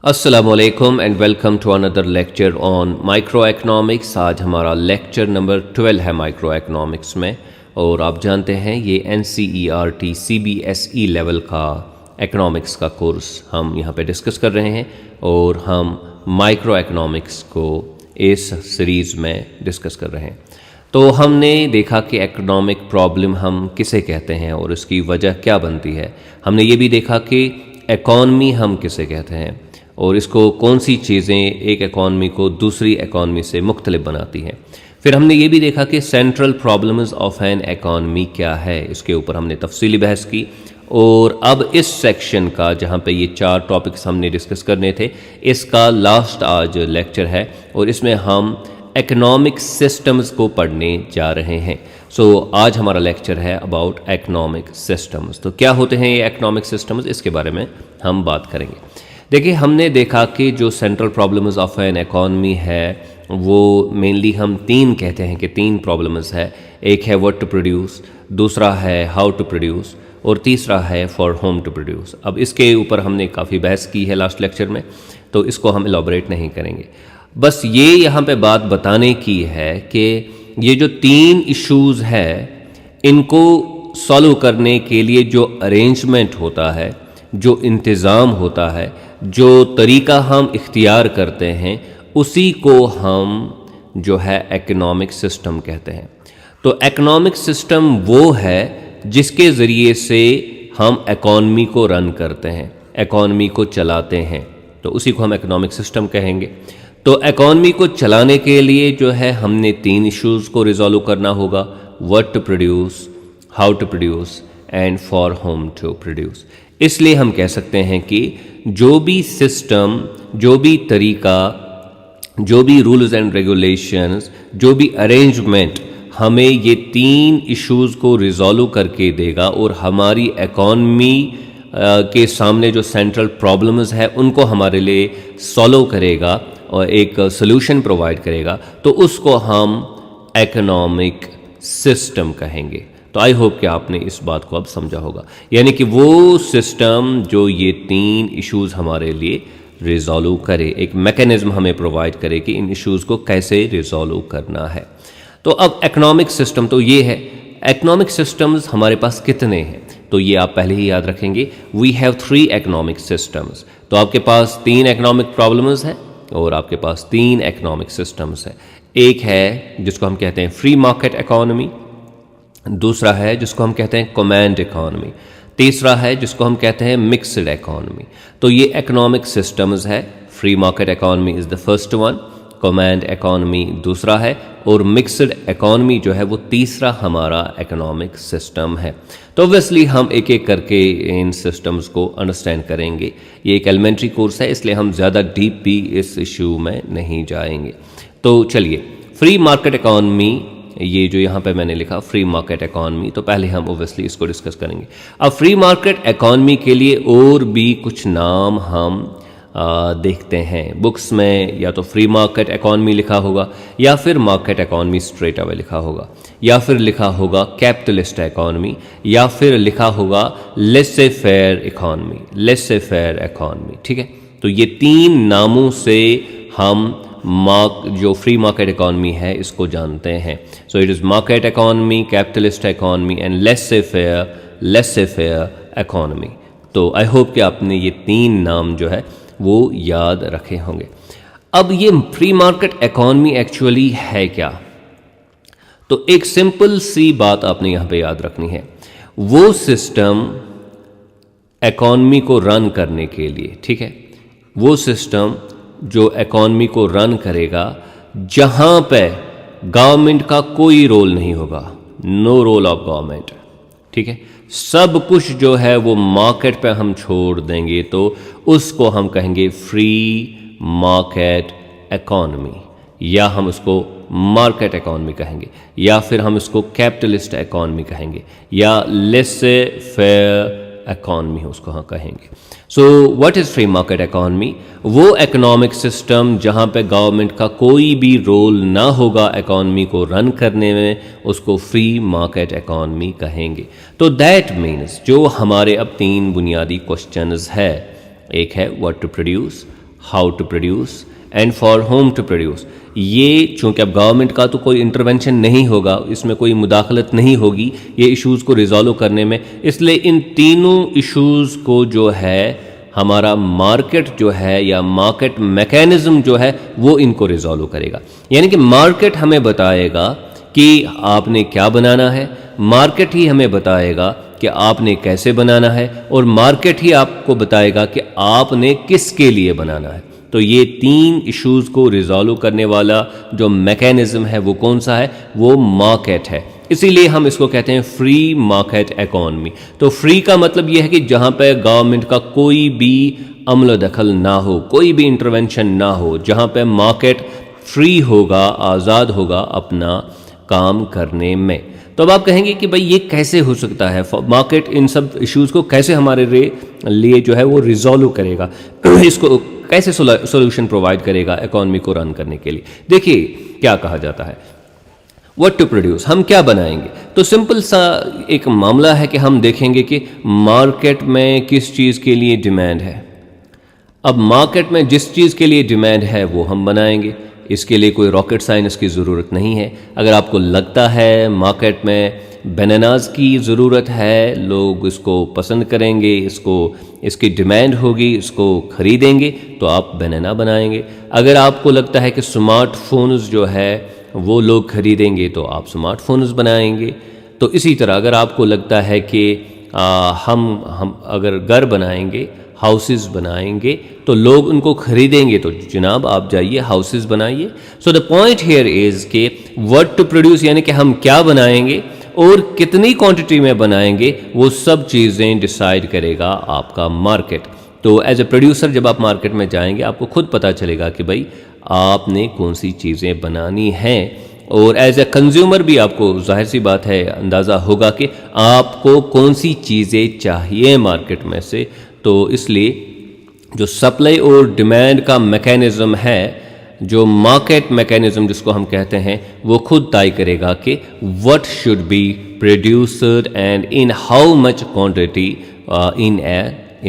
अस्सलाम वालेकुम and welcome to another lecture on micro economics. आज हमारा लेक्चर नंबर 12 है माइक्रो इकोनॉमिक्स में, और आप जानते हैं ये NCERT CBSE लेवल का इकोनॉमिक्स का कोर्स हम यहाँ पे डिस्कस कर रहे हैं, और हम माइक्रो इकोनॉमिक्स को इस सीरीज़ में डिस्कस कर रहे हैं। तो हमने देखा कि इकोनॉमिक प्रॉब्लम हम किसे कहते हैं और इसकी वजह क्या बनती है। हमने ये भी देखा कि इकॉनमी हम किसे कहते हैं और इसको कौन सी चीज़ें एक इकॉनमी को दूसरी इकॉनमी से मुख्तलिफ बनाती हैं। फिर हमने ये भी देखा कि central problems of N economy क्या है, इसके ऊपर हमने तफसीली बहस की। और अब इस सेक्शन का, जहाँ पे ये 4 टॉपिक्स हमने डिस्कस करने थे, इसका लास्ट आज लेक्चर है और इसमें हम इकोनॉमिक सिस्टम्स को पढ़ने जा रहे हैं। आज हमारा लेक्चर है अबाउट इकोनॉमिक सिस्टम्स। तो क्या होते हैं ये इकोनॉमिक सिस्टम्स, इसके बारे में हम बात करेंगे। देखिए, हमने देखा कि जो central problems of N economy है वो मेनली हम 3 कहते हैं कि 3 प्रॉब्लम्स है। एक है व्हाट टू प्रोड्यूस, दूसरा है हाउ टू प्रोड्यूस, और तीसरा है फॉर होम टू प्रोड्यूस। अब इसके ऊपर हमने काफ़ी बहस की है लास्ट लेक्चर में, तो इसको हम एलॉबरेट नहीं करेंगे। बस ये यहाँ पे बात बताने की है कि ये जो 3 इश्यूज़ है, इनको सॉल्व करने के लिए जो अरेंजमेंट होता है, जो इंतज़ाम होता है, जो तरीका हम इख्तियार करते हैं, उसी को हम जो है इकोनॉमिक सिस्टम कहते हैं। तो इकोनॉमिक सिस्टम वो है जिसके ज़रिए से हम इकॉनमी को रन करते हैं, इकॉनमी को चलाते हैं, तो उसी को हम इकोनॉमिक सिस्टम कहेंगे। तो इकॉनमी को चलाने के लिए जो है हमने 3 इश्यूज़ को रिजॉल्व करना होगा, what to produce, how to produce and for whom to produce. इसलिए हम कह सकते हैं कि जो भी सिस्टम, जो भी तरीका, जो भी रूल्स एंड रेगुलेशंस, जो भी अरेंजमेंट हमें ये 3 इश्यूज़ को रिजॉल्व करके देगा और हमारी इकॉनमी के सामने जो सेंट्रल प्रॉब्लम्स है उनको हमारे लिए सॉल्व करेगा और एक सॉल्यूशन प्रोवाइड करेगा, तो उसको हम इकोनॉमिक सिस्टम कहेंगे। तो आई होप कि आपने इस बात को अब समझा होगा, यानी कि वो सिस्टम जो ये 3 इश्यूज़ हमारे लिए रिजॉल्व करे, एक मैकेनिज्म हमें प्रोवाइड करे कि इन इश्यूज़ को कैसे रिजॉल्व करना है। तो अब इकोनॉमिक सिस्टम तो ये है। इकोनॉमिक सिस्टम्स हमारे पास कितने हैं, तो ये आप पहले ही याद रखेंगे। We have 3 economic systems. तो आपके पास 3 इकोनॉमिक प्रॉब्लम्स हैं और आपके पास 3 इकोनॉमिक सिस्टम्स हैं। एक है जिसको हम कहते हैं फ्री मार्केट इकॉनमी, दूसरा है जिसको हम कहते हैं कमांड इकॉनमी, तीसरा है जिसको हम कहते हैं मिक्सड इकॉनमी। तो ये इकोनॉमिक सिस्टम्स है। Free market economy is the first one, command economy दूसरा है, और मिक्सड इकॉनमी जो है वो तीसरा हमारा इकोनॉमिक सिस्टम है। तो ऑब्वियसली हम एक एक करके इन सिस्टम्स को अंडरस्टैंड करेंगे। ये एक एलिमेंट्री कोर्स है, इसलिए हम ज़्यादा डीप भी इस इशू में नहीं जाएंगे। तो चलिए, फ्री मार्केट इकॉनमी, ये जो यहाँ पे मैंने लिखा फ्री मार्केट इकॉनमी, तो पहले हम ओब्वियसली इसको डिस्कस करेंगे। अब फ्री मार्केट इकॉनमी के लिए और भी कुछ नाम हम देखते हैं बुक्स में। या तो फ्री मार्केट इकॉनमी लिखा होगा, या फिर मार्केट इकॉनमी स्ट्रेट अवे लिखा होगा, या फिर लिखा होगा कैपिटलिस्ट इकॉनमी, या फिर लिखा होगा लेसे फेयर इकॉनमी, लेसे फेयर इकॉनमी। ठीक है, तो ये 3 नामों से हम जो फ्री मार्केट इकॉनमी है इसको जानते हैं। So it is market economy, capitalist economy and लेसे फेयर इकॉनमी। तो आई होप कि आपने ये 3 नाम जो है वो याद रखे होंगे। अब ये फ्री मार्केट इकॉनमी एक्चुअली है क्या, तो एक सिंपल सी बात आपने यहाँ पे याद रखनी है। वो सिस्टम इकॉनमी को रन करने के लिए, ठीक है, वो सिस्टम जो इकॉनमी को रन करेगा जहाँ पे गवर्नमेंट का कोई रोल नहीं होगा, नो रोल ऑफ गवर्नमेंट। ठीक है, सब कुछ जो है वो मार्केट पे हम छोड़ देंगे, तो उसको हम कहेंगे फ्री मार्केट इकॉनमी, या हम उसको मार्केट इकॉनमी कहेंगे, या फिर हम इसको कैपिटलिस्ट इकॉनमी कहेंगे, या लेसे फेयर इकॉनमी उसको हाँ कहेंगे। So what is free market economy? वो इकोनॉमिक सिस्टम जहाँ पे गवर्नमेंट का कोई भी रोल ना होगा इकॉनमी को रन करने में, उसको फ्री मार्केट इकॉनमी कहेंगे। तो दैट मीन्स जो हमारे अब 3 बुनियादी क्वेश्चंस है, एक है what to produce, how to produce and for whom to produce. ये चूँकि अब गवर्नमेंट का तो कोई इंटरवेंशन नहीं होगा, इसमें कोई मुदाखलत नहीं होगी ये इश्यूज़ को रिजॉल्व करने में, इसलिए इन तीनों इश्यूज़ को जो है हमारा मार्केट जो है या मार्केट मैकेनिज्म जो है वो इनको रिजॉल्व करेगा। यानी कि मार्केट हमें बताएगा कि आपने क्या बनाना है, मार्केट ही हमें बताएगा कि आपने कैसे बनाना है, और मार्केट ही आपको बताएगा कि आपने किसके लिए बनाना है। तो ये तीन इश्यूज़ को रिजॉल्व करने वाला जो मैकेनिज्म है वो कौन सा है, वो मार्केट है। इसीलिए हम इसको कहते हैं फ्री मार्केट इकोनॉमी। तो फ्री का मतलब यह है कि जहाँ पे गवर्नमेंट का कोई भी अमल दखल ना हो, कोई भी इंटरवेंशन ना हो, जहाँ पे मार्केट फ्री होगा, आज़ाद होगा अपना काम करने में। तो अब आप कहेंगे कि भाई ये कैसे हो सकता है, मार्केट इन सब इश्यूज़ को कैसे हमारे लिए जो है वो रिजॉल्व करेगा, इसको कैसे सोल्यूशन प्रोवाइड करेगा इकोनॉमी को रन करने के लिए। देखिए क्या कहा जाता है, व्हाट टू प्रोड्यूस, हम क्या बनाएंगे। तो सिंपल सा एक मामला है कि हम देखेंगे कि मार्केट में किस चीज़ के लिए डिमांड है। अब मार्केट में जिस चीज़ के लिए डिमांड है वो हम बनाएंगे, इसके लिए कोई रॉकेट साइंस की ज़रूरत नहीं है। अगर आपको लगता है मार्केट में बनानास की ज़रूरत है, लोग इसको पसंद करेंगे, इसकी डिमांड होगी, इसको ख़रीदेंगे, तो आप बनाना बनाएंगे। अगर आपको लगता है कि स्मार्टफोन्स जो है वो लोग ख़रीदेंगे, तो आप स्मार्टफोन्स बनाएंगे। तो इसी तरह अगर आपको लगता है कि हम अगर घर बनाएंगे, हाउसेस बनाएंगे, तो लोग उनको खरीदेंगे, तो जनाब आप जाइए हाउसेस बनाइए। So the point here is कि व्हाट टू प्रोड्यूस, यानी कि हम क्या बनाएंगे और कितनी क्वांटिटी में बनाएंगे, वो सब चीज़ें डिसाइड करेगा आपका मार्केट। तो एज ए प्रोड्यूसर जब आप मार्केट में जाएंगे आपको खुद पता चलेगा कि भाई आपने कौन सी चीज़ें बनानी हैं, और एज ए कंज्यूमर भी आपको जाहिर सी बात है अंदाज़ा होगा कि आपको कौन सी चीज़ें चाहिए मार्केट में से। तो इसलिए जो सप्लाई और डिमांड का मैकेनिज़्म है, जो मार्केट मैकेनिज़्म जिसको हम कहते हैं, वो खुद तय करेगा कि what should be produced and in how much quantity in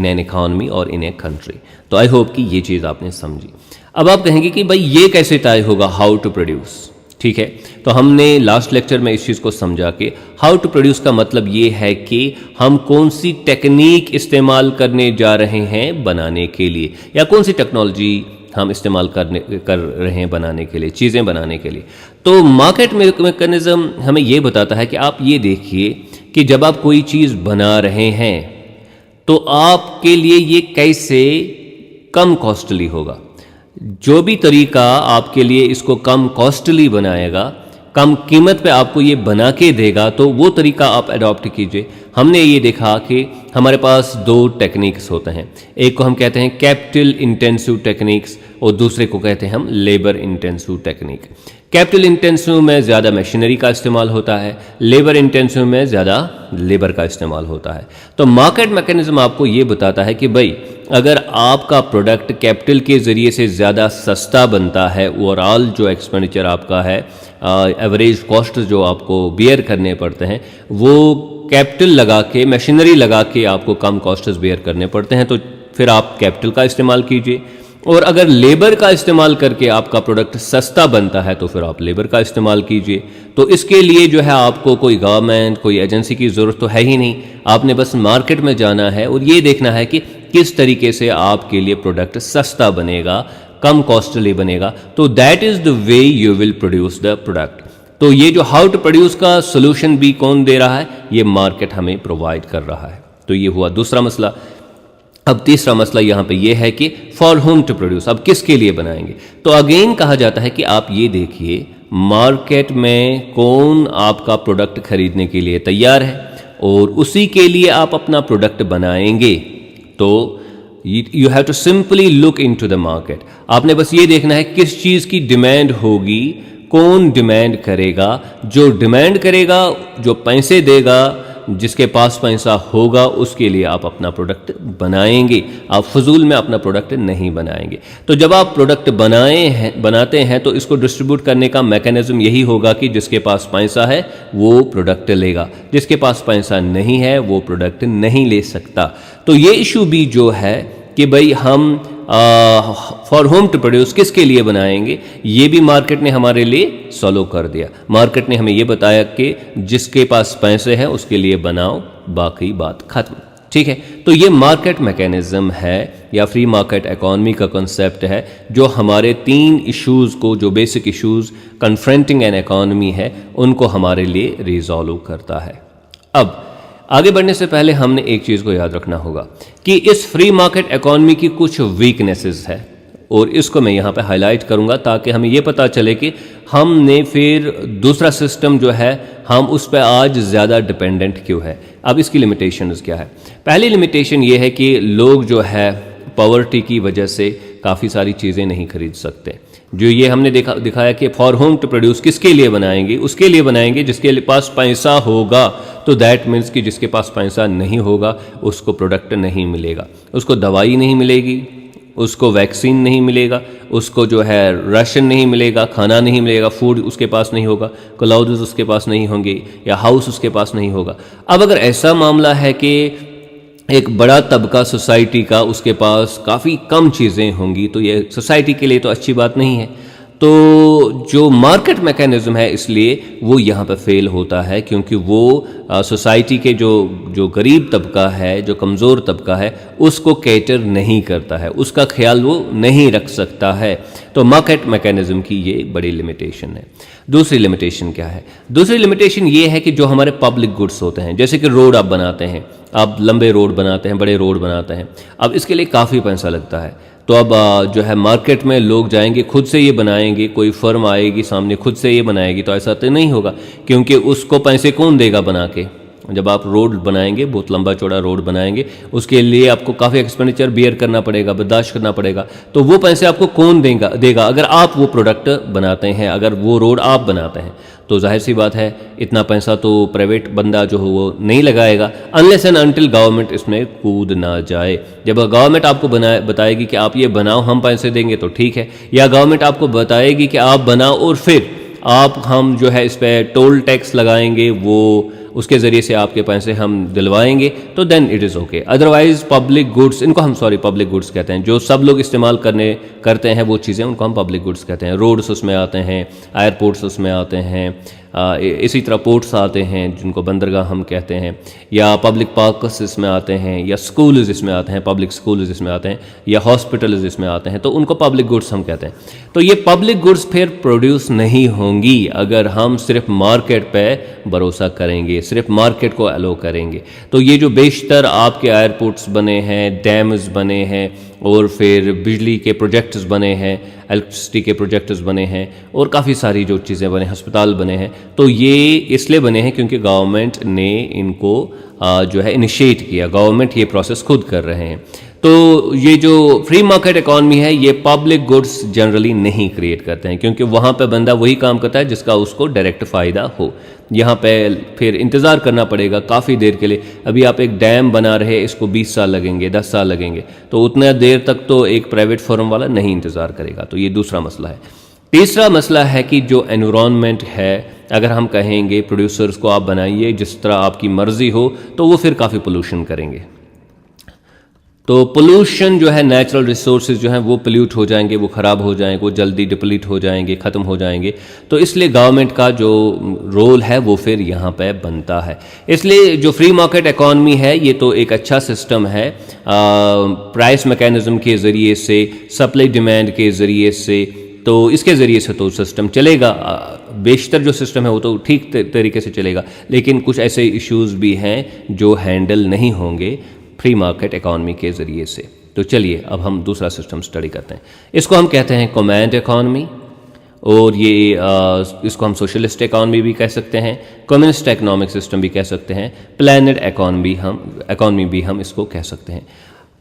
an economy और इन ए कंट्री। तो आई होप कि ये चीज़ आपने समझी। अब आप कहेंगे कि भाई ये कैसे तय होगा हाउ टू प्रोड्यूस, ठीक है। तो हमने लास्ट लेक्चर में इस चीज़ को समझा कि हाउ टू प्रोड्यूस का मतलब ये है कि हम कौन सी टेक्निक इस्तेमाल करने जा रहे हैं बनाने के लिए, या कौन सी टेक्नोलॉजी हम इस्तेमाल कर रहे हैं बनाने के लिए, चीज़ें बनाने के लिए। तो मार्केट मैकेनिज़्म हमें ये बताता है कि आप ये देखिए कि जब आप कोई चीज़ बना रहे हैं तो आपके लिए ये कैसे कम कॉस्टली होगा। जो भी तरीका आपके लिए इसको कम कॉस्टली बनाएगा, कम कीमत पे आपको ये बना के देगा, तो वो तरीका आप अडॉप्ट कीजिए। हमने ये देखा कि हमारे पास दो टेक्निक्स होते हैं, एक को हम कहते हैं कैपिटल इंटेंसिव टेक्निक्स और दूसरे को कहते हैं हम labour intensive technique. Capital intensive में ज़्यादा मशीनरी का इस्तेमाल होता है, लेबर इंटेंसिव में ज़्यादा लेबर का इस्तेमाल होता है। तो मार्केट मैकेनिज्म आपको ये बताता है कि भाई अगर आपका प्रोडक्ट कैपिटल के ज़रिए से ज़्यादा सस्ता बनता है, ओवरऑल जो एक्सपेंडिचर आपका है, एवरेज कॉस्ट जो आपको बियर करने पड़ते हैं, वो कैपिटल लगा के, मशीनरी लगा के आपको कम कॉस्ट्स बियर करने पड़ते हैं, तो फिर आप कैपिटल का इस्तेमाल कीजिए। और अगर लेबर का इस्तेमाल करके आपका प्रोडक्ट सस्ता बनता है तो फिर आप लेबर का इस्तेमाल कीजिए। तो इसके लिए जो है आपको कोई गवर्नमेंट, कोई एजेंसी की ज़रूरत तो है ही नहीं, आपने बस मार्केट में जाना है और ये देखना है कि किस तरीके से आपके लिए प्रोडक्ट सस्ता बनेगा, कम कॉस्टली बनेगा। तो that is the way you will produce the product. तो ये जो हाउ टू प्रोड्यूस का सोल्यूशन भी कौन दे रहा है, ये मार्केट हमें प्रोवाइड कर रहा है। तो ये हुआ दूसरा मसला। अब तीसरा मसला यहाँ पे ये है कि फॉर होम टू प्रोड्यूस, अब किसके लिए बनाएंगे। तो अगेन कहा जाता है कि आप ये देखिए मार्केट में कौन आपका प्रोडक्ट खरीदने के लिए तैयार है और उसी के लिए आप अपना प्रोडक्ट बनाएंगे। तो you have to simply look into the market. आपने बस ये देखना है किस चीज़ की डिमांड होगी, कौन डिमांड करेगा। जो डिमांड करेगा, जो पैसे देगा, जिसके पास पैसा होगा, उसके लिए आप अपना प्रोडक्ट बनाएंगे। आप फजूल में अपना प्रोडक्ट नहीं बनाएंगे। तो जब आप प्रोडक्ट बनाते हैं तो इसको डिस्ट्रीब्यूट करने का मैकेनिज्म यही होगा कि जिसके पास पैसा है वो प्रोडक्ट लेगा, जिसके पास पैसा नहीं है वो प्रोडक्ट नहीं ले सकता। तो ये इशू भी जो है कि भाई हम फॉर होम टू प्रोड्यूस किसके लिए बनाएंगे, ये भी मार्केट ने हमारे लिए सॉल्व कर दिया। मार्केट ने हमें ये बताया कि जिसके पास पैसे हैं उसके लिए बनाओ, बाकी बात खत्म। ठीक है, तो ये मार्केट मैकेनिज्म है या फ्री मार्केट इकोनॉमी का कॉन्सेप्ट है जो हमारे 3 इश्यूज़ को, जो basic issues confronting an economy है, उनको हमारे लिए रिजॉल्व करता है। अब आगे बढ़ने से पहले हमने एक चीज़ को याद रखना होगा कि इस फ्री मार्केट इकोनॉमी की कुछ वीकनेसेस है और इसको मैं यहाँ पे हाईलाइट करूँगा ताकि हमें ये पता चले कि हमने फिर दूसरा सिस्टम जो है हम उस पर आज ज़्यादा डिपेंडेंट क्यों है। अब इसकी लिमिटेशंस क्या है। पहली लिमिटेशन ये है कि लोग जो है पॉवर्टी की वजह से काफ़ी सारी चीज़ें नहीं खरीद सकते। जो ये हमने दिखाया कि फॉर होम टू प्रोड्यूस किसके लिए बनाएंगे, उसके लिए बनाएंगे जिसके पास पैसा होगा। तो दैट मीन्स कि जिसके पास पैसा नहीं होगा उसको प्रोडक्ट नहीं मिलेगा, उसको दवाई नहीं मिलेगी, उसको वैक्सीन नहीं मिलेगा, उसको जो है राशन नहीं मिलेगा, खाना नहीं मिलेगा, फूड उसके पास नहीं होगा, क्लाउड्स उसके पास नहीं होंगे या हाउस उसके पास नहीं होगा। अब अगर ऐसा मामला है कि एक बड़ा तबका सोसाइटी का उसके पास काफ़ी कम चीज़ें होंगी तो ये सोसाइटी के लिए तो अच्छी बात नहीं है। तो जो मार्केट मैकेनिज्म है इसलिए वो यहाँ पर फेल होता है क्योंकि वो सोसाइटी के जो गरीब तबका है, जो कमज़ोर तबका है, उसको कैटर नहीं करता है, उसका ख्याल वो नहीं रख सकता है। तो मार्केट मैकेनिज्म की ये बड़ी लिमिटेशन है। दूसरी लिमिटेशन क्या है? दूसरी लिमिटेशन ये है कि जो हमारे पब्लिक गुड्स होते हैं, जैसे कि रोड आप बनाते हैं, आप लंबे रोड बनाते हैं, बड़े रोड बनाते हैं, अब इसके लिए काफ़ी पैसा लगता है। तो अब जो है मार्केट में लोग जाएंगे, खुद से ये बनाएंगे, कोई फर्म आएगी सामने खुद से ये बनाएगी, तो ऐसा तो नहीं होगा क्योंकि उसको पैसे कौन देगा बना के। जब आप रोड बनाएंगे, बहुत लंबा चौड़ा रोड बनाएंगे, उसके लिए आपको काफ़ी एक्सपेंडिचर बियर करना पड़ेगा, बर्दाश्त करना पड़ेगा। तो वो पैसे आपको कौन देगा अगर आप वो प्रोडक्ट बनाते हैं, अगर वो रोड आप बनाते हैं, तो जाहिर सी बात है इतना पैसा तो प्राइवेट बंदा जो हो वो नहीं लगाएगा अनलेस एंड अनटिल गवर्नमेंट इसमें कूद ना जाए। जब गवर्नमेंट आपको बताएगी कि आप ये बनाओ, हम पैसे देंगे, तो ठीक है, या गवर्नमेंट आपको बताएगी कि आप बनाओ और फिर हम जो है इस पर टोल टैक्स लगाएंगे, वो उसके ज़रिए से आपके पैसे हम दिलवाएंगे, तो then it is okay. Otherwise public goods, इनको हम पब्लिक गुड्स कहते हैं, जो सब लोग इस्तेमाल करते हैं वो चीज़ें, उनको हम पब्लिक गुड्स कहते हैं। रोड्स उसमें आते हैं, एयरपोर्ट्स उसमें आते हैं, इसी तरह पोर्ट्स आते हैं जिनको बंदरगाह हम कहते हैं, या पब्लिक पार्क्स इसमें आते हैं, या स्कूल्स इसमें आते हैं, पब्लिक स्कूल्स इसमें आते हैं, या हॉस्पिटल्स इसमें आते हैं, तो उनको पब्लिक गुड्स हम कहते हैं। तो ये पब्लिक गुड्स फिर प्रोड्यूस नहीं होंगी अगर हम सिर्फ मार्केट पे भरोसा करेंगे, सिर्फ मार्केट को अलो करेंगे। तो ये जो बेशतर आपके एयरपोर्ट्स बने हैं, डैम्स बने हैं, और फिर बिजली के प्रोजेक्ट्स बने हैं, इलेक्ट्रिसिटी के प्रोजेक्ट्स बने हैं, और काफ़ी सारी जो चीज़ें बने, अस्पताल बने हैं, तो ये इसलिए बने हैं क्योंकि गवर्नमेंट ने इनको जो है इनिशिएट किया, गवर्नमेंट ये प्रोसेस खुद कर रहे हैं। तो ये जो फ्री मार्केट इकॉनमी है ये पब्लिक गुड्स जनरली नहीं क्रिएट करते हैं क्योंकि वहाँ पे बंदा वही काम करता है जिसका उसको डायरेक्ट फ़ायदा हो। यहाँ पे फिर इंतज़ार करना पड़ेगा काफ़ी देर के लिए। अभी आप एक डैम बना रहे, इसको 20 साल लगेंगे, 10 साल लगेंगे, तो उतना देर तक तो एक प्राइवेट फर्म वाला नहीं इंतज़ार करेगा। तो ये दूसरा मसला है। तीसरा मसला है कि जो एनवायरनमेंट है, अगर हम कहेंगे प्रोड्यूसर्स को आप बनाइए जिस तरह आपकी मर्ज़ी हो, तो वो फिर काफ़ी पोल्यूशन करेंगे। तो पोल्यूशन जो है, नेचुरल रिसोर्सेज जो हैं वो पोल्यूट हो जाएंगे, वो ख़राब हो जाएंगे, वो जल्दी डिप्लीट हो जाएंगे, ख़त्म हो जाएंगे। तो इसलिए गवर्नमेंट का जो रोल है वो फिर यहाँ पे बनता है। इसलिए जो फ्री मार्केट इकॉनमी है ये तो एक अच्छा सिस्टम है, प्राइस मैकेनिज़्म के ज़रिए से, सप्लाई डिमांड के ज़रिए से, तो इसके ज़रिए से तो सिस्टम चलेगा। बेशतर जो सिस्टम है वो तो ठीक तरीके से चलेगा, लेकिन कुछ ऐसे इश्यूज़ भी हैं जो हैंडल नहीं होंगे फ्री मार्केट इकॉनमी के ज़रिए से। तो चलिए अब हम दूसरा सिस्टम स्टडी करते हैं। इसको हम कहते हैं कमांड इकॉनमी, और ये इसको हम सोशलिस्ट इकॉनमी भी कह सकते हैं, कम्युनिस्ट इकोनॉमिक सिस्टम भी कह सकते हैं, प्लानड इकॉनमी भी हम इसको कह सकते हैं।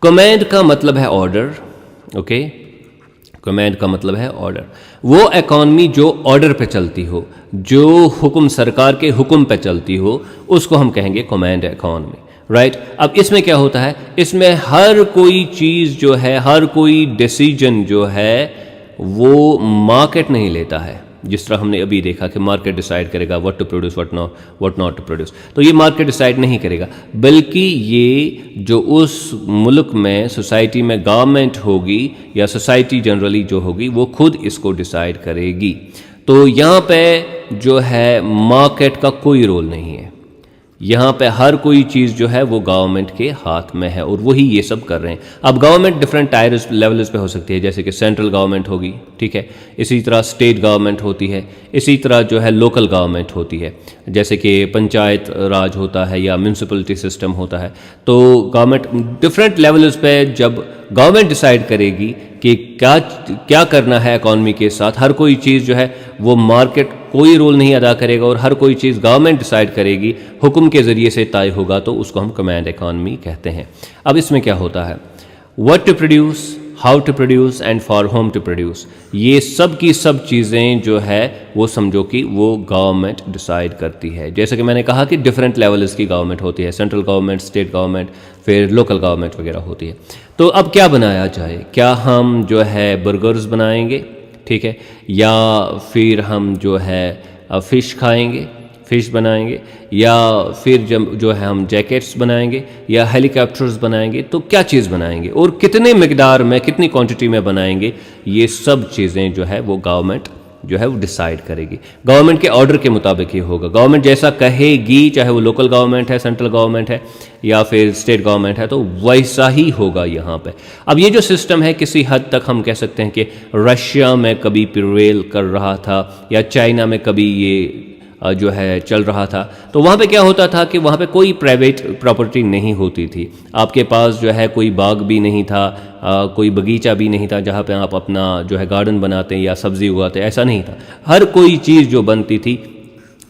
कमांड का मतलब है ऑर्डर, ओके। कमांड का मतलब है ऑर्डर। वो इकॉनमी जो ऑर्डर पे चलती हो, जो हुक्म सरकार के हुक्म पे चलती हो, उसको हम कहेंगे कमांड इकॉनमी, राइट। अब इसमें क्या होता है, इसमें हर कोई चीज़ जो है, हर कोई डिसीजन जो है वो मार्केट नहीं लेता है, जिस तरह हमने अभी देखा कि मार्केट डिसाइड करेगा what to produce what not to produce, तो ये मार्केट डिसाइड नहीं करेगा, बल्कि ये जो उस मुल्क में सोसाइटी में गवर्नमेंट होगी या सोसाइटी जनरली जो होगी वो खुद इसको डिसाइड करेगी। तो यहाँ पे जो है मार्केट का कोई रोल नहीं है, यहाँ पे हर कोई चीज़ जो है वो गवर्नमेंट के हाथ में है और वही ये सब कर रहे हैं। अब गवर्नमेंट डिफरेंट टायर लेवल्स पे हो सकती है, जैसे कि सेंट्रल गवर्नमेंट होगी, ठीक है, इसी तरह स्टेट गवर्नमेंट होती है, इसी तरह जो है लोकल गवर्नमेंट होती है, जैसे कि पंचायत राज होता है या म्यूनसिपलिटी सिस्टम होता है। तो गवर्नमेंट डिफरेंट लेवल्स पे जब गवर्नमेंट डिसाइड करेगी कि क्या क्या करना है इकॉनमी के साथ, हर कोई चीज़ जो है वो मार्केट कोई रोल नहीं अदा करेगा और हर कोई चीज़ गवर्नमेंट डिसाइड करेगी, हुक्म के ज़रिए से तय होगा, तो उसको हम कमांड इकॉनमी कहते हैं। अब इसमें क्या होता है, what to produce, how to produce and for whom to produce, ये सब की सब चीज़ें जो है वो समझो कि वो गवर्नमेंट डिसाइड करती है। जैसे कि मैंने कहा कि डिफरेंट लेवल्स की गवर्नमेंट होती है, सेंट्रल गवर्नमेंट, स्टेट गवर्नमेंट, फिर लोकल गवर्नमेंट वगैरह होती है। तो अब क्या बनाया जाए, क्या हम जो है बर्गर्स बनाएंगे, ठीक है, या फिर हम जो है फ़िश खाएंगे, फ़िश बनाएंगे, या फिर जब जो है हम जैकेट्स बनाएंगे या हेलीकॉप्टर्स बनाएंगे, तो क्या चीज़ बनाएंगे और कितने मिकदार में, कितनी क्वांटिटी में बनाएंगे, ये सब चीज़ें जो है वो गवर्नमेंट जो है वो डिसाइड करेगी। गवर्नमेंट के ऑर्डर के मुताबिक ये होगा, गवर्नमेंट जैसा कहेगी, चाहे वो लोकल गवर्नमेंट है, सेंट्रल गवर्नमेंट है या फिर स्टेट गवर्नमेंट है, तो वैसा ही होगा यहाँ पे। अब ये जो सिस्टम है किसी हद तक हम कह सकते हैं कि रशिया में कभी प्रिवेल कर रहा था या चाइना में कभी ये जो है चल रहा था। तो वहाँ पे क्या होता था कि वहाँ पे कोई प्राइवेट प्रॉपर्टी नहीं होती थी, आपके पास जो है कोई बाग भी नहीं था, कोई बगीचा भी नहीं था जहाँ पे आप अपना जो है गार्डन बनाते या सब्ज़ी उगाते, ऐसा नहीं था। हर कोई चीज़ जो बनती थी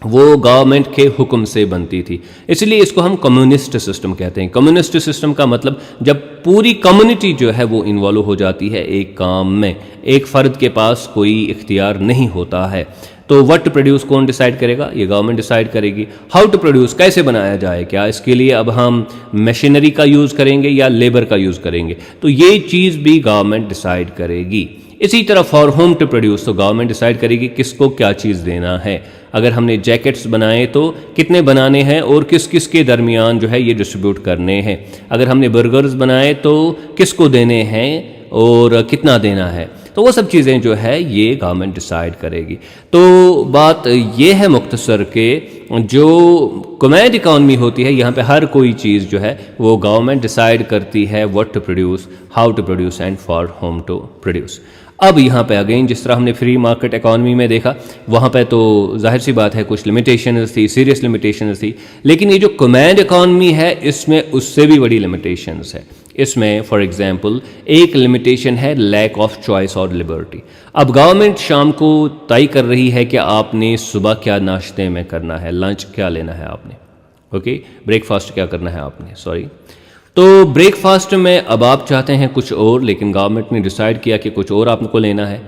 वो गवर्नमेंट के हुक्म से बनती थी, इसलिए इसको हम कम्युनिस्ट सिस्टम कहते हैं। कम्युनिस्ट सिस्टम का मतलब जब पूरी कम्युनिटी जो है वो इन्वॉल्व हो जाती है एक काम में, एक फ़र्द के पास कोई इख्तियार नहीं होता है। तो व्हाट टू प्रोड्यूस कौन डिसाइड करेगा, ये गवर्नमेंट डिसाइड करेगी। हाउ टू प्रोड्यूस, कैसे बनाया जाए, क्या इसके लिए अब हम मशीनरी का यूज़ करेंगे या लेबर का यूज़ करेंगे, तो ये चीज़ भी गवर्नमेंट डिसाइड करेगी। इसी तरह फॉर होम टू प्रोड्यूस, तो गवर्नमेंट डिसाइड करेगी किसको क्या चीज़ देना है। अगर हमने जैकेट्स बनाए तो कितने बनाने हैं और किस किस के दरमियान जो है ये डिस्ट्रीब्यूट करने हैं। अगर हमने बर्गर्स बनाए तो किसको देने हैं और कितना देना है, तो वो सब चीज़ें जो है ये गवर्नमेंट डिसाइड करेगी। तो बात ये है मुख्तसर के जो कमैंड इकॉनमी होती है, यहाँ पे हर कोई चीज़ जो है वो गवर्नमेंट डिसाइड करती है, what to produce, how to produce and for whom to produce. अब यहाँ पे अगेन जिस तरह हमने फ्री मार्केट इकॉनमी में देखा, वहाँ पे तो जाहिर सी बात है कुछ लिमिटेशंस थी, सीरियस लिमिटेशंस थी, लेकिन ये जो कमैंड इकॉनमी है इसमें उससे भी बड़ी लिमिटेशंस है। इसमें फॉर एग्जांपल एक लिमिटेशन है लैक ऑफ चॉइस और लिबर्टी। अब गवर्नमेंट शाम को तय कर रही है कि आपने सुबह क्या नाश्ते में करना है, लंच क्या लेना है आपने, ओके, ब्रेकफास्ट क्या करना है आपने, सॉरी। तो ब्रेकफास्ट में अब आप चाहते हैं कुछ और, लेकिन गवर्नमेंट ने डिसाइड किया कि कुछ और आपको लेना है।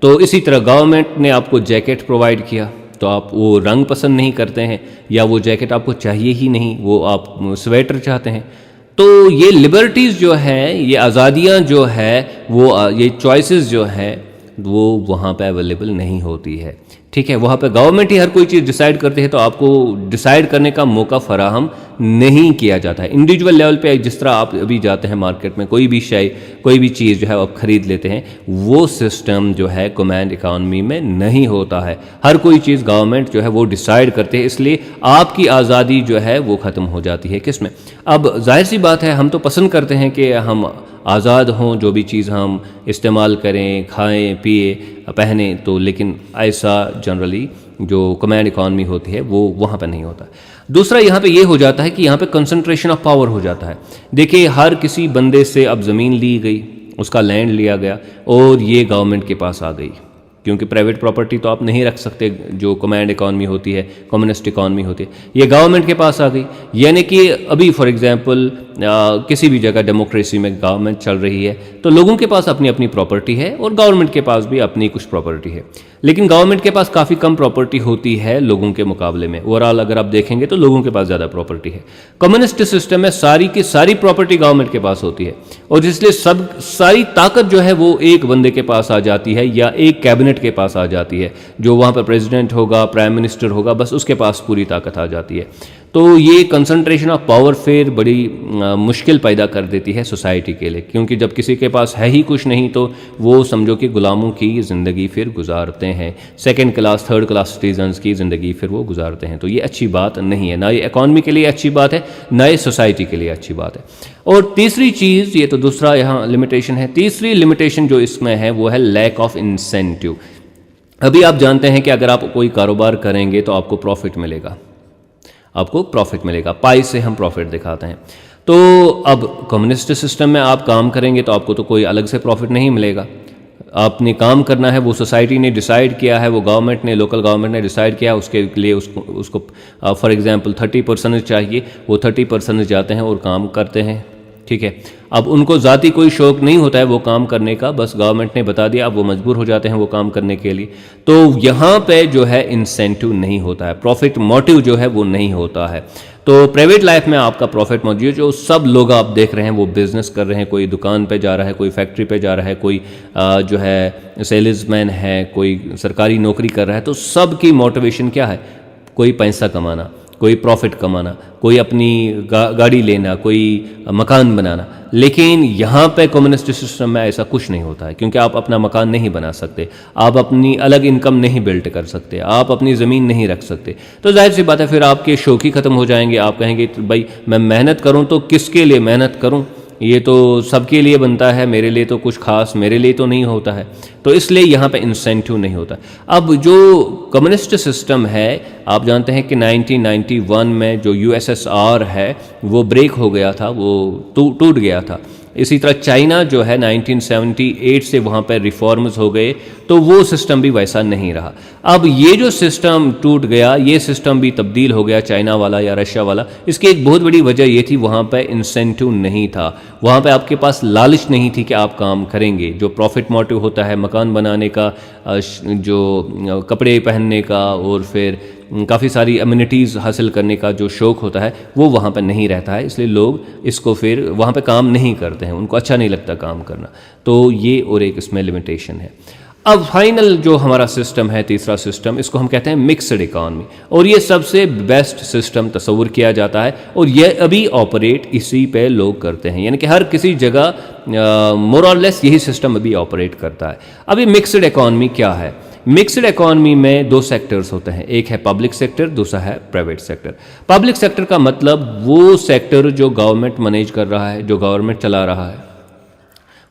तो इसी तरह गवर्नमेंट ने आपको जैकेट प्रोवाइड किया, तो आप वो रंग पसंद नहीं करते हैं या वो जैकेट आपको चाहिए ही नहीं, वो आप स्वेटर चाहते हैं। तो ये लिबर्टीज़ जो है, ये आज़ादियाँ जो है, वो ये चॉइसेस जो है वो वहाँ पे अवेलेबल नहीं होती है, ठीक है। वहाँ पे गवर्नमेंट ही हर कोई चीज़ डिसाइड करती है, तो आपको डिसाइड करने का मौका फराहम नहीं किया जाता है। इंडिविजुअल लेवल पे जिस तरह आप अभी जाते हैं मार्केट में, कोई भी शय, कोई भी चीज़ जो है आप ख़रीद लेते हैं, वो सिस्टम जो है कमैंड इकॉनमी में नहीं होता है। हर कोई चीज़ गवर्नमेंट जो है वो डिसाइड करते हैं, इसलिए आपकी आज़ादी जो है वो ख़त्म हो जाती है। किस में? अब जाहिर सी बात है हम तो पसंद करते हैं कि हम आज़ाद हों, जो भी चीज़ हम इस्तेमाल करें, खाएं, पिए, पहने, तो लेकिन ऐसा जनरली जो कमैंड इकॉनमी होती है वो वहाँ पे नहीं होता। दूसरा यहाँ पे ये हो जाता है कि यहाँ पे कंसंट्रेशन ऑफ पावर हो जाता है। देखिए हर किसी बंदे से अब ज़मीन ली गई, उसका लैंड लिया गया और ये गवर्नमेंट के पास आ गई, क्योंकि प्राइवेट प्रॉपर्टी तो आप नहीं रख सकते, जो कमैंड इकॉनमी होती है, कम्युनिस्ट इकॉनमी होती है, ये गवर्नमेंट के पास आ गई। यानी कि अभी फॉर एग्जांपल किसी भी जगह डेमोक्रेसी में गवर्नमेंट चल रही है तो लोगों के पास अपनी अपनी प्रॉपर्टी है और गवर्नमेंट के पास भी अपनी कुछ प्रॉपर्टी है, लेकिन गवर्नमेंट के पास काफ़ी कम प्रॉपर्टी होती है लोगों के मुकाबले में। ओवरऑल अगर आप देखेंगे तो लोगों के पास ज़्यादा प्रॉपर्टी है। कम्युनिस्ट सिस्टम में सारी की सारी प्रॉपर्टी गवर्नमेंट के पास होती है और इसलिए सब सारी ताकत जो है वो एक बंदे के पास आ जाती है या एक कैबिनेट के पास आ जाती है, जो वहाँ पर प्रेसिडेंट होगा, प्राइम मिनिस्टर होगा, बस उसके पास पूरी ताकत आ जाती है। तो ये कंसंट्रेशन ऑफ पावर फिर बड़ी मुश्किल पैदा कर देती है सोसाइटी के लिए, क्योंकि जब किसी के पास है ही कुछ नहीं तो वो समझो कि गुलामों की ज़िंदगी फिर गुजारते हैं, second class third class citizens की ज़िंदगी फिर वो गुजारते हैं। तो ये अच्छी बात नहीं है, ना ये इकॉनमी के लिए अच्छी बात है, ना ये सोसाइटी के लिए अच्छी बात है। और तीसरी चीज़, ये तो दूसरा यहाँ लिमिटेशन है, तीसरी लिमिटेशन जो इसमें है वो है लैक ऑफ इंसेंटिव। अभी आप जानते हैं कि अगर आप कोई कारोबार करेंगे तो आपको प्रॉफिट मिलेगा, आपको प्रॉफिट मिलेगा, पाई से हम प्रॉफिट दिखाते हैं। तो अब कम्युनिस्ट सिस्टम में आप काम करेंगे तो आपको तो कोई अलग से प्रॉफिट नहीं मिलेगा, आपने काम करना है, वो सोसाइटी ने डिसाइड किया है, वो गवर्नमेंट ने, लोकल गवर्नमेंट ने डिसाइड किया, उसके लिए उसको फॉर एग्जांपल 30% चाहिए, वो 30% जाते हैं और काम करते हैं, ठीक है। अब उनको ज़ाती कोई शौक़ नहीं होता है वो काम करने का, बस गवर्नमेंट ने बता दिया, अब वो मजबूर हो जाते हैं वो काम करने के लिए। तो यहाँ पे जो है इंसेंटिव नहीं होता है, प्रॉफिट मोटिव जो है वो नहीं होता है। तो प्राइवेट लाइफ में आपका प्रॉफिट मोटिव, जो सब लोग आप देख रहे हैं वो बिजनेस कर रहे हैं, कोई दुकान पे जा रहा है, कोई फैक्ट्री पे जा रहा है, कोई जो है सेल्समैन है, कोई सरकारी नौकरी कर रहा है, तो सब की मोटिवेशन क्या है? कोई पैसा कमाना, कोई प्रॉफिट कमाना, कोई अपनी गाड़ी लेना, कोई मकान बनाना। लेकिन यहाँ पे कम्युनिस्ट सिस्टम में ऐसा कुछ नहीं होता है, क्योंकि आप अपना मकान नहीं बना सकते, आप अपनी अलग इनकम नहीं बिल्ड कर सकते, आप अपनी ज़मीन नहीं रख सकते। तो जाहिर सी बात है फिर आपके शौक ही ख़त्म हो जाएंगे। आप कहेंगे भाई मैं मेहनत करूँ तो किसके लिए मेहनत करूँ, ये तो सबके लिए बनता है, मेरे लिए तो कुछ खास मेरे लिए तो नहीं होता है। तो इसलिए यहाँ पे इंसेंटिव नहीं होता। अब जो कम्युनिस्ट सिस्टम है, आप जानते हैं कि 1991 में जो यूएसएसआर है वो ब्रेक हो गया था, वो टूट गया था। इसी तरह चाइना जो है 1978 से वहाँ पर रिफॉर्म्स हो गए, तो वो सिस्टम भी वैसा नहीं रहा। अब ये जो सिस्टम टूट गया, ये सिस्टम भी तब्दील हो गया चाइना वाला या रशिया वाला। इसकी एक बहुत बड़ी वजह ये थी वहाँ पर इंसेंटिव नहीं था, वहाँ पर आपके पास लालच नहीं थी कि आप काम करेंगे। जो प्रॉफिट मोटिव होता है मकान बनाने का, जो कपड़े पहनने का और फिर काफ़ी सारी अम्यूनिटीज़ हासिल करने का जो शौक़ होता है वो वहाँ पर नहीं रहता है, इसलिए लोग इसको फिर वहाँ पर काम नहीं करते हैं, उनको अच्छा नहीं लगता काम करना। तो ये और एक इसमें लिमिटेशन है। अब फाइनल जो हमारा सिस्टम है, तीसरा सिस्टम, इसको हम कहते हैं मिक्सड इकॉनमी, और ये सबसे बेस्ट सिस्टम तस्वुर किया जाता है और ये अभी ऑपरेट इसी पे लोग करते हैं, यानी कि हर किसी जगह मोर और लेस यही सिस्टम अभी ऑपरेट करता है। अभी मिक्सड इकॉनमी क्या है? मिक्सड इकॉनमी में दो सेक्टर्स होते हैं, एक है पब्लिक सेक्टर, दूसरा है प्राइवेट सेक्टर। पब्लिक सेक्टर का मतलब वो सेक्टर जो गवर्नमेंट मैनेज कर रहा है, जो गवर्नमेंट चला रहा है।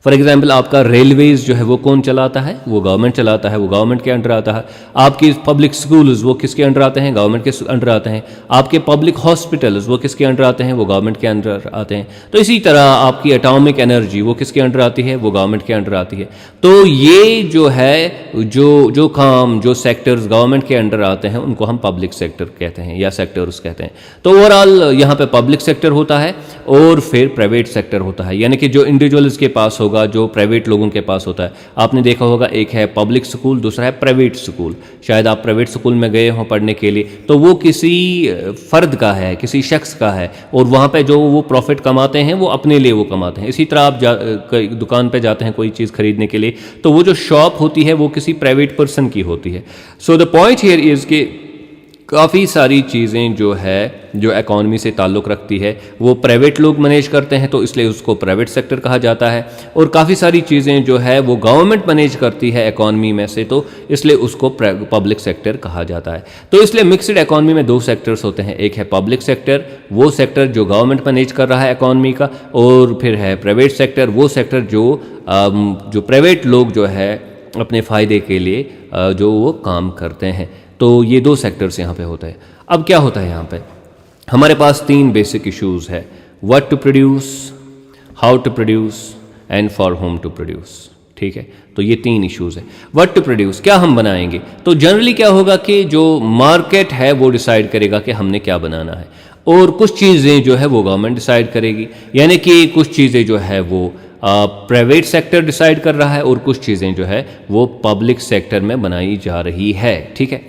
फॉर एग्जाम्पल आपका रेलवेज जो है वो कौन चलाता है? वो गवर्नमेंट चलाता है, वो गवर्नमेंट के अंडर आता है। आपकी पब्लिक स्कूल्स वो किसके अंडर आते हैं? गवर्नमेंट के अंडर आते हैं। आपके पब्लिक हॉस्पिटल्स वो किसके अंडर आते हैं? वो गवर्नमेंट के अंडर आते हैं। तो इसी तरह आपकी एटॉमिक एनर्जी वो किसके अंडर आती है? वो गवर्नमेंट के अंडर आती है। तो ये जो है जो काम, जो सेक्टर्स गवर्नमेंट के अंडर आते हैं उनको हम पब्लिक सेक्टर कहते हैं या सेक्टर्स कहते हैं। तो ओवरऑल यहाँ पे पब्लिक सेक्टर होता है और फिर प्राइवेट सेक्टर होता है, यानी कि जो इंडिविजुअल्स के पास होगा, जो प्राइवेट लोगों के पास होता है। आपने देखा होगा एक है पब्लिक स्कूल, दूसरा है प्राइवेट स्कूल। शायद आप प्राइवेट स्कूल में गए हों पढ़ने के लिए, तो वो किसी फर्द का है, किसी शख्स का है, और वहाँ पे जो वो प्रॉफिट कमाते हैं वो अपने लिए वो कमाते हैं। इसी तरह आप दुकान पे जाते हैं कोई चीज़ खरीदने के लिए, तो वो जो शॉप होती है वो किसी प्राइवेट पर्सन की होती है। So the point here is कि काफ़ी सारी चीज़ें जो है जो इकॉनमी से ताल्लुक़ रखती है वो प्राइवेट लोग मैनेज करते हैं, तो इसलिए उसको प्राइवेट सेक्टर कहा जाता है। और काफ़ी सारी चीज़ें जो है वो गवर्नमेंट मैनेज करती है इकॉनमी में से, तो इसलिए उसको पब्लिक सेक्टर कहा जाता है। तो इसलिए मिक्सड इकॉनमी में दो सेक्टर्स होते हैं, एक है पब्लिक सेक्टर, वो सेक्टर जो गवर्नमेंट मैनेज कर रहा है इकॉनमी का, और फिर है प्राइवेट सेक्टर, वो सेक्टर जो प्राइवेट लोग जो है अपने फ़ायदे के लिए जो वो काम करते हैं। तो ये दो सेक्टर्स यहाँ पे होते हैं। अब क्या होता है यहाँ पे? हमारे पास तीन बेसिक इश्यूज़ है, what to produce, how to produce and for whom to produce. ठीक है, तो ये तीन इश्यूज़ है। व्हाट टू प्रोड्यूस, क्या हम बनाएंगे? तो जनरली क्या होगा कि जो मार्केट है वो डिसाइड करेगा कि हमने क्या बनाना है। और कुछ चीज़ें जो है वो गवर्नमेंट डिसाइड करेगी, यानी कि कुछ चीज़ें जो है वो प्राइवेट सेक्टर डिसाइड कर रहा है और कुछ चीज़ें जो है वो पब्लिक सेक्टर में बनाई जा रही है। ठीक है,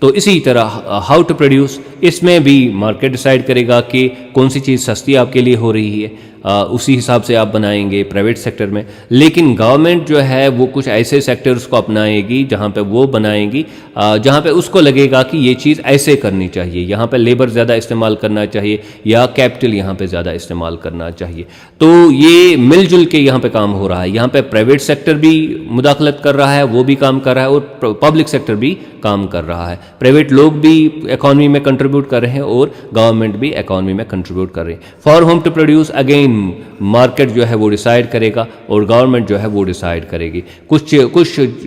तो इसी तरह हाउ टू प्रोड्यूस, इसमें भी मार्केट डिसाइड करेगा कि कौन सी चीज़ सस्ती आपके लिए हो रही है, उसी हिसाब से आप बनाएंगे प्राइवेट सेक्टर में। लेकिन गवर्नमेंट जो है वो कुछ ऐसे सेक्टर्स को अपनाएगी जहाँ पे वो बनाएगी जहाँ पे उसको लगेगा कि ये चीज़ ऐसे करनी चाहिए, यहाँ पे लेबर ज़्यादा इस्तेमाल करना चाहिए या कैपिटल यहाँ पे ज़्यादा इस्तेमाल करना चाहिए। तो ये मिलजुल के यहाँ पे काम हो रहा है, यहाँ पे प्राइवेट सेक्टर भी मुदाखलत कर रहा है, वो भी काम कर रहा है, और पब्लिक सेक्टर भी काम कर रहा है। प्राइवेट लोग भी इकॉनमी में कंट्रीब्यूट कर रहे हैं और गवर्नमेंट भी इकॉनमी में कंट्रीब्यूट कर रही है। For whom to produce, again market जो है वो डिसाइड करेगा और गवर्नमेंट जो है वो डिसाइड करेगी। कुछ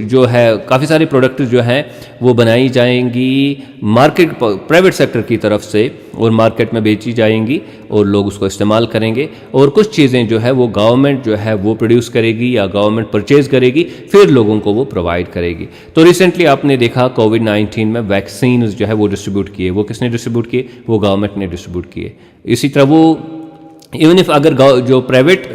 जो है काफ़ी सारे प्रोडक्ट जो हैं वो बनाई जाएंगी मार्केट प्राइवेट सेक्टर की तरफ से और मार्केट में बेची जाएंगी और लोग उसको इस्तेमाल करेंगे, और कुछ चीज़ें जो है वो गवर्नमेंट जो है वो प्रोड्यूस करेगी या गवर्नमेंट परचेज करेगी, फिर लोगों को वो प्रोवाइड करेगी। तो रिसेंटली आपने देखा कोविड-19 में वैक्सीन जो है वो डिस्ट्रीब्यूट किए, वो किसने डिस्ट्रीब्यूट किए? वो गवर्नमेंट ने डिस्ट्रीब्यूट किए। इसी तरह वो इवन इफ अगर जो प्राइवेट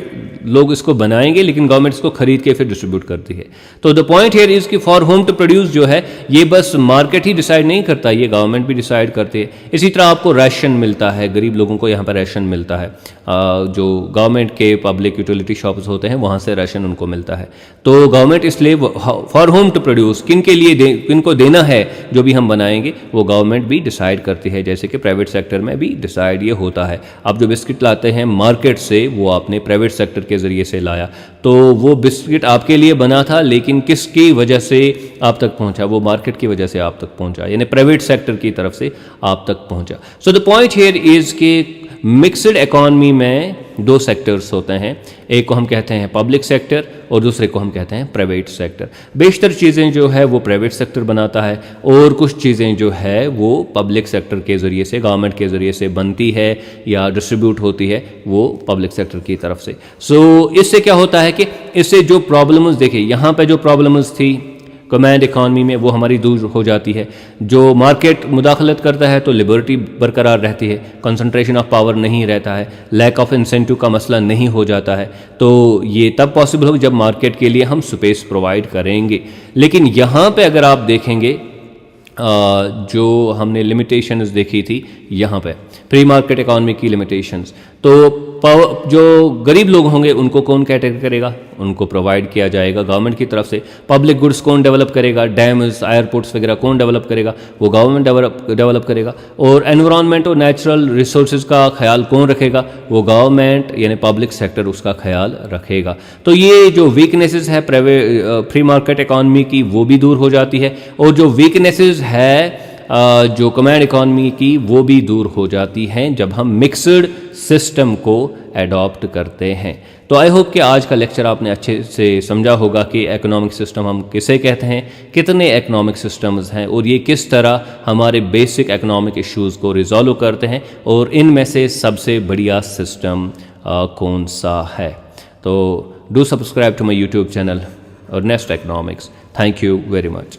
लोग इसको बनाएंगे लेकिन गवर्नमेंट इसको खरीद के फिर डिस्ट्रीब्यूट करती है। तो द पॉइंट हियर इज कि फॉर होम टू प्रोड्यूस जो है ये बस मार्केट ही डिसाइड नहीं करता, ये गवर्नमेंट भी डिसाइड करती है। इसी तरह आपको राशन मिलता है, गरीब लोगों को यहाँ पर राशन मिलता है, जो गवर्नमेंट के पब्लिक यूटिलिटी शॉप्स होते हैं वहाँ से राशन उनको मिलता है। तो गवर्नमेंट इसलिए फॉर होम टू प्रोड्यूस किन के लिए किनको देना है जो भी हम बनाएंगे वो गवर्नमेंट भी डिसाइड करती है, जैसे कि प्राइवेट सेक्टर में भी डिसाइड ये होता है। आप जो बिस्किट लाते हैं मार्केट से वो आपने प्राइवेट सेक्टर के ज़रिए से लाया, तो वो बिस्किट आपके लिए बना था लेकिन किसकी वजह से आप तक पहुंचा? वो मार्केट की वजह से आप तक पहुंचा, यानी प्राइवेट सेक्टर की तरफ से आप तक पहुंचा। So the point here is कि मिक्सड इकॉनमी में दो सेक्टर्स होते हैं, एक को हम कहते हैं पब्लिक सेक्टर और दूसरे को हम कहते हैं प्राइवेट सेक्टर। बेशतर चीज़ें जो है वो प्राइवेट सेक्टर बनाता है और कुछ चीज़ें जो है वो पब्लिक सेक्टर के ज़रिए से, गवर्नमेंट के ज़रिए से बनती है या डिस्ट्रीब्यूट होती है वो पब्लिक सेक्टर की तरफ से। सो इससे क्या होता है कि इससे जो प्रॉब्लम्स, देखिए यहाँ पे जो प्रॉब्लम्स थी कमांड इकॉनमी में वो हमारी दूर हो जाती है। जो मार्केट मुदाखलत करता है तो लिबर्टी बरकरार रहती है, कंसंट्रेशन ऑफ पावर नहीं रहता है, लैक ऑफ इंसेंटिव का मसला नहीं हो जाता है। तो ये तब पॉसिबल हो जब मार्केट के लिए हम स्पेस प्रोवाइड करेंगे। लेकिन यहाँ पे अगर आप देखेंगे जो हमने लिमिटेशंस देखी थी यहाँ पे प्री मार्केट इकॉनमी की लिमिटेशंस, तो जो गरीब लोग होंगे उनको कौन कैटर करेगा? उनको प्रोवाइड किया जाएगा गवर्नमेंट की तरफ से। पब्लिक गुड्स कौन डेवलप करेगा? डैम्स, एयरपोर्ट्स वगैरह कौन डेवलप करेगा? वो गवर्नमेंट डेवलप करेगा। और एनवायरनमेंट और नेचुरल रिसोर्सेज का ख्याल कौन रखेगा? वो गवर्नमेंट यानी पब्लिक सेक्टर उसका ख्याल रखेगा। तो ये जो वीकनेसेस है प्राइवेट फ्री मार्केट इकॉनमी की वो भी दूर हो जाती है, और जो वीकनेसेस है जो कमांड इकॉनमी की वो भी दूर हो जाती हैं जब हम मिक्सड सिस्टम को एडॉप्ट करते हैं। तो आई होप कि आज का लेक्चर आपने अच्छे से समझा होगा कि इकोनॉमिक सिस्टम हम किसे कहते हैं, कितने इकोनॉमिक सिस्टम्स हैं और ये किस तरह हमारे बेसिक इकोनॉमिक इश्यूज़ को रिजॉल्व करते हैं, और इनमें से सबसे बढ़िया सिस्टम कौन सा है। तो do subscribe to my YouTube channel और Nest Economics. Thank you very much.